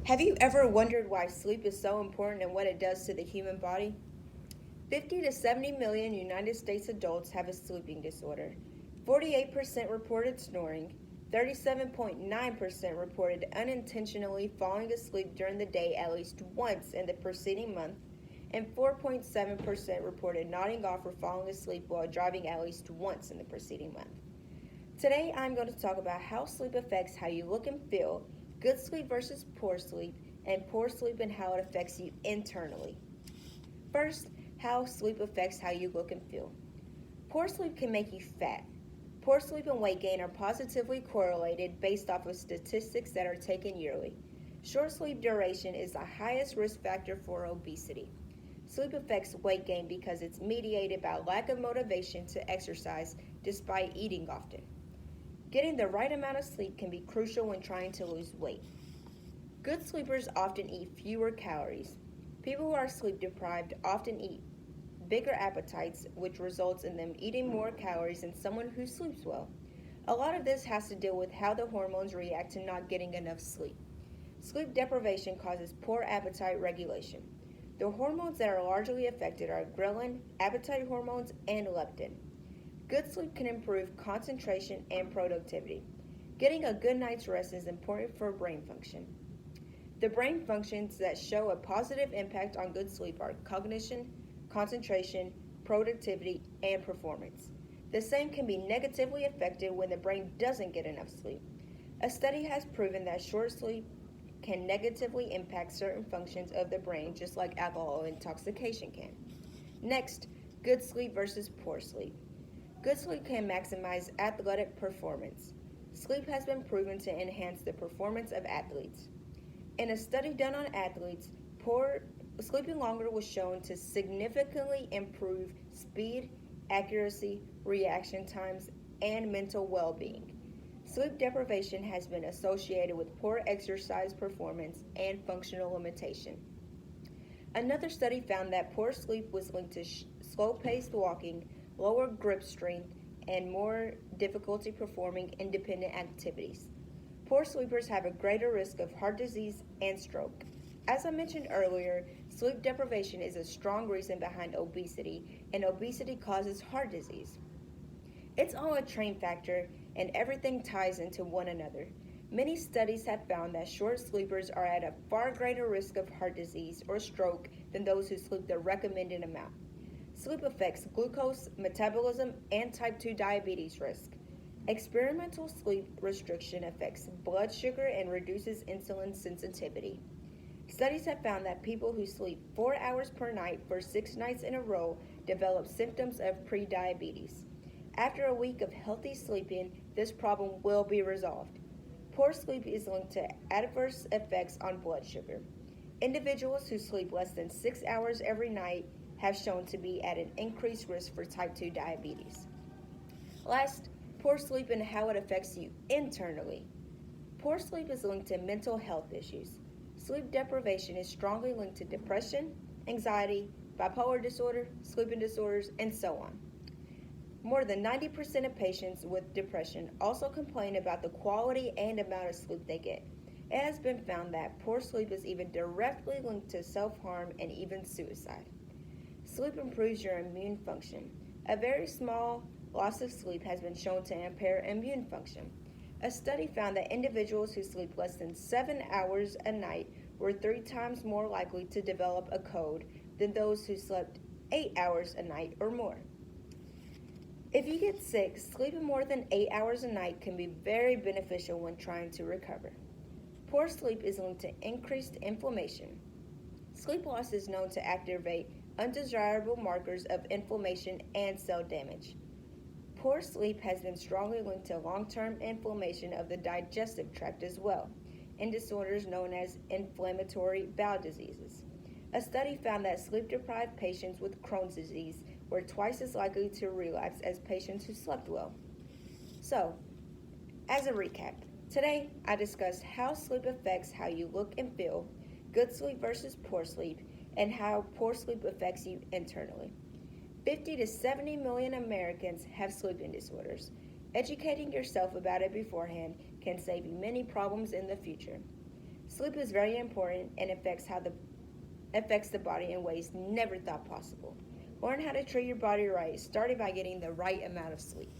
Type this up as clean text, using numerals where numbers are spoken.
Have you ever wondered why sleep is so important and what it does to the human body? 50 to 70 million United States adults have a sleeping disorder. 48% reported snoring, 37.9% reported unintentionally falling asleep during the day at least once in the preceding month, and 4.7% reported nodding off or falling asleep while driving at least once in the preceding month. Today, I'm going to talk about how sleep affects how you look and feel, good sleep versus poor sleep, and poor sleep and how it affects you internally. First, how sleep affects how you look and feel. Poor sleep can make you fat. Poor sleep and weight gain are positively correlated based off of statistics that are taken yearly. Short sleep duration is the highest risk factor for obesity. Sleep affects weight gain because it's mediated by lack of motivation to exercise despite eating often. Getting the right amount of sleep can be crucial when trying to lose weight. Good sleepers often eat fewer calories. People who are sleep deprived often eat bigger appetites, which results in them eating more calories than someone who sleeps well. A lot of this has to do with how the hormones react to not getting enough sleep. Sleep deprivation causes poor appetite regulation. The hormones that are largely affected are ghrelin, appetite hormones, and leptin. Good sleep can improve concentration and productivity. Getting a good night's rest is important for brain function. The brain functions that show a positive impact on good sleep are cognition, concentration, productivity, and performance. The same can be negatively affected when the brain doesn't get enough sleep. A study has proven that short sleep can negatively impact certain functions of the brain just like alcohol intoxication can. Next, good sleep versus poor sleep. Good sleep can maximize athletic performance. Sleep has been proven to enhance the performance of athletes. In a study done on athletes, sleeping longer was shown to significantly improve speed, accuracy, reaction times, and mental well-being. Sleep deprivation has been associated with poor exercise performance and functional limitation. Another study found that poor sleep was linked to slow-paced walking, lower grip strength, and more difficulty performing independent activities. Poor sleepers have a greater risk of heart disease and stroke. As I mentioned earlier, sleep deprivation is a strong reason behind obesity, and obesity causes heart disease. It's all a train factor, and everything ties into one another. Many studies have found that short sleepers are at a far greater risk of heart disease or stroke than those who sleep the recommended amount. Sleep affects glucose, metabolism, and type 2 diabetes risk. Experimental sleep restriction affects blood sugar and reduces insulin sensitivity. Studies have found that people who sleep 4 hours per night for 6 nights in a row develop symptoms of prediabetes. After a week of healthy sleeping, this problem will be resolved. Poor sleep is linked to adverse effects on blood sugar. Individuals who sleep less than 6 hours every night have shown to be at an increased risk for type 2 diabetes. Last, poor sleep and how it affects you internally. Poor sleep is linked to mental health issues. Sleep deprivation is strongly linked to depression, anxiety, bipolar disorder, sleeping disorders, and so on. More than 90% of patients with depression also complain about the quality and amount of sleep they get. It has been found that poor sleep is even directly linked to self-harm and even suicide. Sleep improves your immune function. A very small loss of sleep has been shown to impair immune function. A study found that individuals who sleep less than 7 hours a night were 3 times more likely to develop a cold than those who slept 8 hours a night or more. If you get sick, sleeping more than 8 hours a night can be very beneficial when trying to recover. Poor sleep is linked to increased inflammation. Sleep loss is known to activate undesirable markers of inflammation and cell damage. Poor sleep has been strongly linked to long-term inflammation of the digestive tract as well, and disorders known as inflammatory bowel diseases. A study found that sleep-deprived patients with Crohn's disease were twice as likely to relapse as patients who slept well. So, as a recap, today I discussed how sleep affects how you look and feel, good sleep versus poor sleep, and how poor sleep affects you internally. 50 to 70 million Americans have sleeping disorders. Educating yourself about it beforehand can save you many problems in the future. Sleep is very important and affects the body in ways never thought possible. Learn how to treat your body right, starting by getting the right amount of sleep.